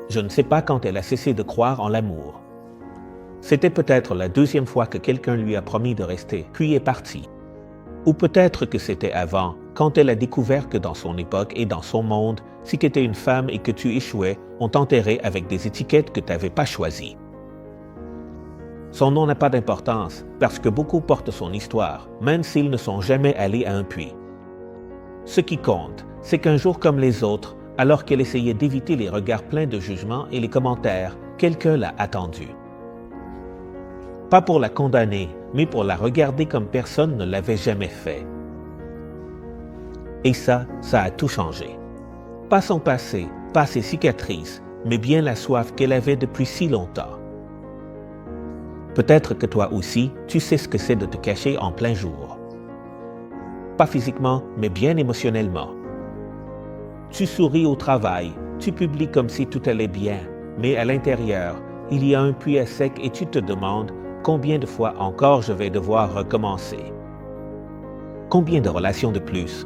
Je ne sais pas quand elle a cessé de croire en l'amour. C'était peut-être la deuxième fois que quelqu'un lui a promis de rester, puis est parti. Ou peut-être que c'était avant, quand elle a découvert que dans son époque et dans son monde, si tu étais une femme et que tu échouais, on t'enterrait avec des étiquettes que tu n'avais pas choisies. Son nom n'a pas d'importance, parce que beaucoup portent son histoire, même s'ils ne sont jamais allés à un puits. Ce qui compte, c'est qu'un jour comme les autres, alors qu'elle essayait d'éviter les regards pleins de jugement et les commentaires, quelqu'un l'a attendue. Pas pour la condamner, mais pour la regarder comme personne ne l'avait jamais fait. Et ça a tout changé. Pas son passé, pas ses cicatrices, mais bien la soif qu'elle avait depuis si longtemps. Peut-être que toi aussi, tu sais ce que c'est de te cacher en plein jour. Pas physiquement, mais bien émotionnellement. Tu souris au travail, tu publies comme si tout allait bien, mais à l'intérieur, il y a un puits à sec et tu te demandes combien de fois encore je vais devoir recommencer. Combien de relations de plus?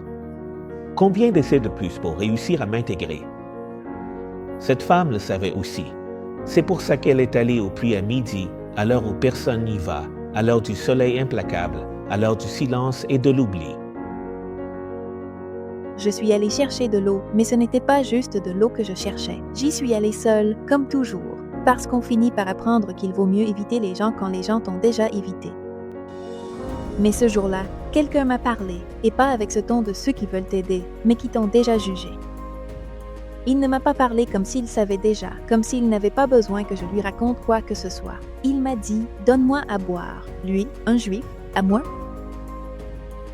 Combien d'essais de plus pour réussir à m'intégrer? Cette femme le savait aussi. C'est pour ça qu'elle est allée au puits à midi, à l'heure où personne n'y va, à l'heure du soleil implacable, à l'heure du silence et de l'oubli. Je suis allée chercher de l'eau, mais ce n'était pas juste de l'eau que je cherchais. J'y suis allée seule, comme toujours, parce qu'on finit par apprendre qu'il vaut mieux éviter les gens quand les gens t'ont déjà évité. Mais ce jour-là, quelqu'un m'a parlé, et pas avec ce ton de ceux qui veulent t'aider, mais qui t'ont déjà jugé. Il ne m'a pas parlé comme s'il savait déjà, comme s'il n'avait pas besoin que je lui raconte quoi que ce soit. Il m'a dit « Donne-moi à boire ». Lui, un juif, à moi?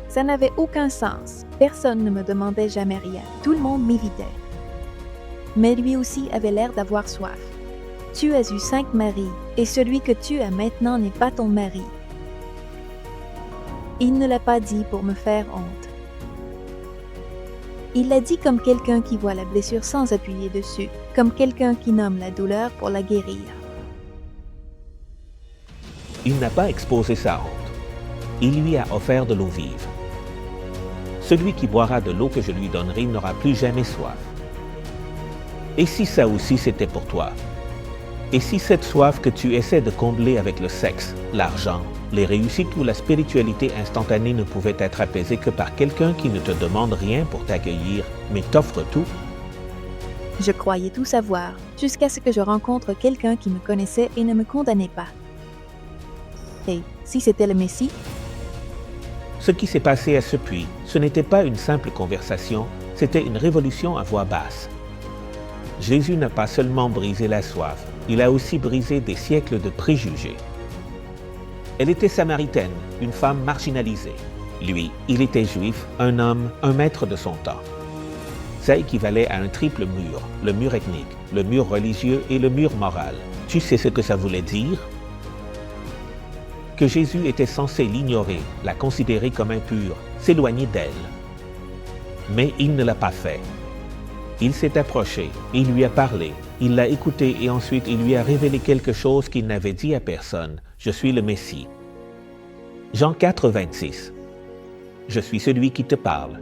Ça n'avait aucun sens. Personne ne me demandait jamais rien. Tout le monde m'évitait. Mais lui aussi avait l'air d'avoir soif. Tu as eu 5 maris, et celui que tu as maintenant n'est pas ton mari. Il ne l'a pas dit pour me faire honte. Il l'a dit comme quelqu'un qui voit la blessure sans appuyer dessus, comme quelqu'un qui nomme la douleur pour la guérir. Il n'a pas exposé sa honte. Il lui a offert de l'eau vive. Celui qui boira de l'eau que je lui donnerai n'aura plus jamais soif. Et si ça aussi c'était pour toi? Et si cette soif que tu essaies de combler avec le sexe, l'argent, les réussites ou la spiritualité instantanée ne pouvait être apaisée que par quelqu'un qui ne te demande rien pour t'accueillir, mais t'offre tout? Je croyais tout savoir, jusqu'à ce que je rencontre quelqu'un qui me connaissait et ne me condamnait pas. Et si c'était le Messie? Ce qui s'est passé à ce puits, ce n'était pas une simple conversation, c'était une révolution à voix basse. Jésus n'a pas seulement brisé la soif, il a aussi brisé des siècles de préjugés. Elle était samaritaine, une femme marginalisée. Lui, il était juif, un homme, un maître de son temps. Ça équivalait à un triple mur, le mur ethnique, le mur religieux et le mur moral. Tu sais ce que ça voulait dire? Que Jésus était censé l'ignorer, la considérer comme impure, s'éloigner d'elle. Mais il ne l'a pas fait. Il s'est approché, il lui a parlé, il l'a écouté et ensuite il lui a révélé quelque chose qu'il n'avait dit à personne. Je suis le Messie. Jean 4, 26. Je suis celui qui te parle.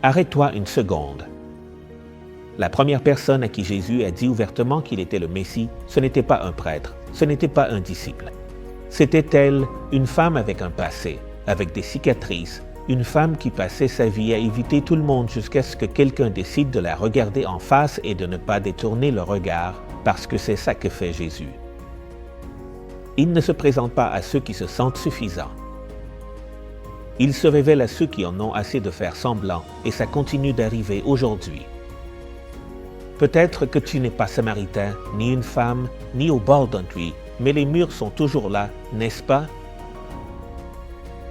Arrête-toi une seconde. La première personne à qui Jésus a dit ouvertement qu'il était le Messie, ce n'était pas un prêtre, ce n'était pas un disciple. C'était elle, une femme avec un passé, avec des cicatrices, une femme qui passait sa vie à éviter tout le monde jusqu'à ce que quelqu'un décide de la regarder en face et de ne pas détourner le regard, parce que c'est ça que fait Jésus. Il ne se présente pas à ceux qui se sentent suffisants. Il se révèle à ceux qui en ont assez de faire semblant, et ça continue d'arriver aujourd'hui. Peut-être que tu n'es pas samaritain, ni une femme, ni au bord d'un puits, mais les murs sont toujours là, n'est-ce pas?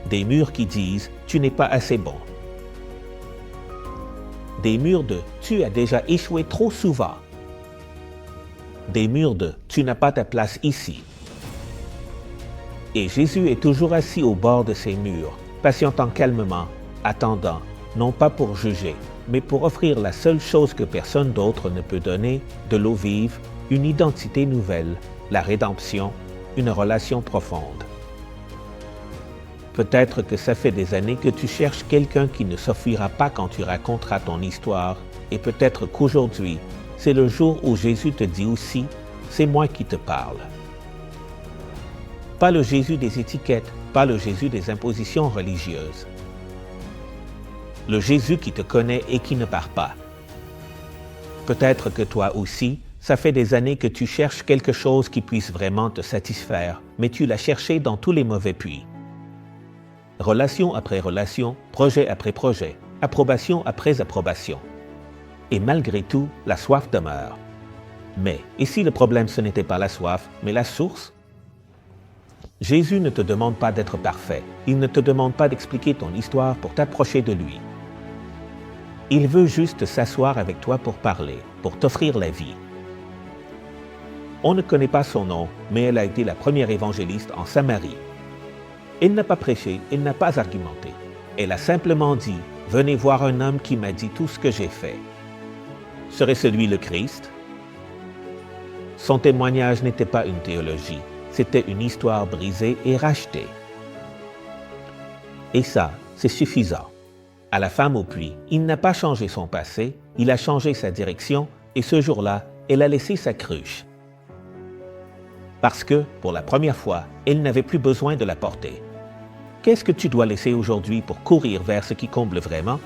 Des murs qui disent « tu n'es pas assez bon ». Des murs de « tu as déjà échoué trop souvent ». Des murs de « tu n'as pas ta place ici ». Et Jésus est toujours assis au bord de ces murs, patientant calmement, attendant, non pas pour juger, mais pour offrir la seule chose que personne d'autre ne peut donner, de l'eau vive, une identité nouvelle, la rédemption, une relation profonde. Peut-être que ça fait des années que tu cherches quelqu'un qui ne s'offrira pas quand tu raconteras ton histoire, et peut-être qu'aujourd'hui, c'est le jour où Jésus te dit aussi, c'est moi qui te parle. Pas le Jésus des étiquettes, pas le Jésus des impositions religieuses. Le Jésus qui te connaît et qui ne part pas. Peut-être que toi aussi, ça fait des années que tu cherches quelque chose qui puisse vraiment te satisfaire, mais tu l'as cherché dans tous les mauvais puits. Relation après relation, projet après projet, approbation après approbation. Et malgré tout, la soif demeure. Mais, et si le problème ce n'était pas la soif, mais la source? Jésus ne te demande pas d'être parfait. Il ne te demande pas d'expliquer ton histoire pour t'approcher de lui. Il veut juste s'asseoir avec toi pour parler, pour t'offrir la vie. On ne connaît pas son nom, mais elle a été la première évangéliste en Samarie. Elle n'a pas prêché, elle n'a pas argumenté. Elle a simplement dit, « Venez voir un homme qui m'a dit tout ce que j'ai fait. » Serait-ce lui le Christ? Son témoignage n'était pas une théologie, c'était une histoire brisée et rachetée. Et ça, c'est suffisant. À la femme au puits, il n'a pas changé son passé, il a changé sa direction et ce jour-là, elle a laissé sa cruche. Parce que, pour la première fois, elle n'avait plus besoin de la porter. Qu'est-ce que tu dois laisser aujourd'hui pour courir vers ce qui comble vraiment?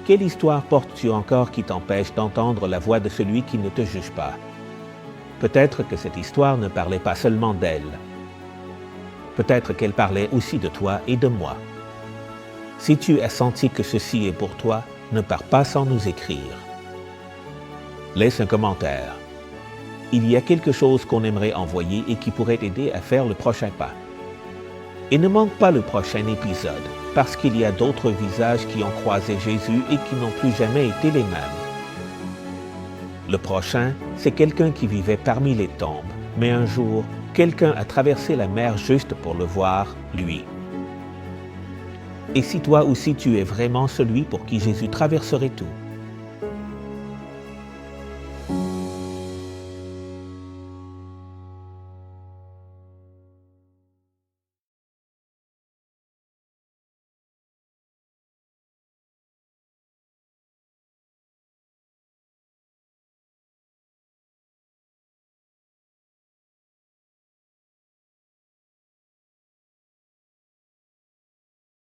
Quelle histoire portes-tu encore qui t'empêche d'entendre la voix de celui qui ne te juge pas? Peut-être que cette histoire ne parlait pas seulement d'elle. Peut-être qu'elle parlait aussi de toi et de moi. Si tu as senti que ceci est pour toi, ne pars pas sans nous écrire. Laisse un commentaire. Il y a quelque chose qu'on aimerait envoyer et qui pourrait t'aider à faire le prochain pas. Et ne manque pas le prochain épisode, parce qu'il y a d'autres visages qui ont croisé Jésus et qui n'ont plus jamais été les mêmes. Le prochain, c'est quelqu'un qui vivait parmi les tombes, mais un jour, quelqu'un a traversé la mer juste pour le voir, lui. Et si toi aussi tu es vraiment celui pour qui Jésus traverserait tout,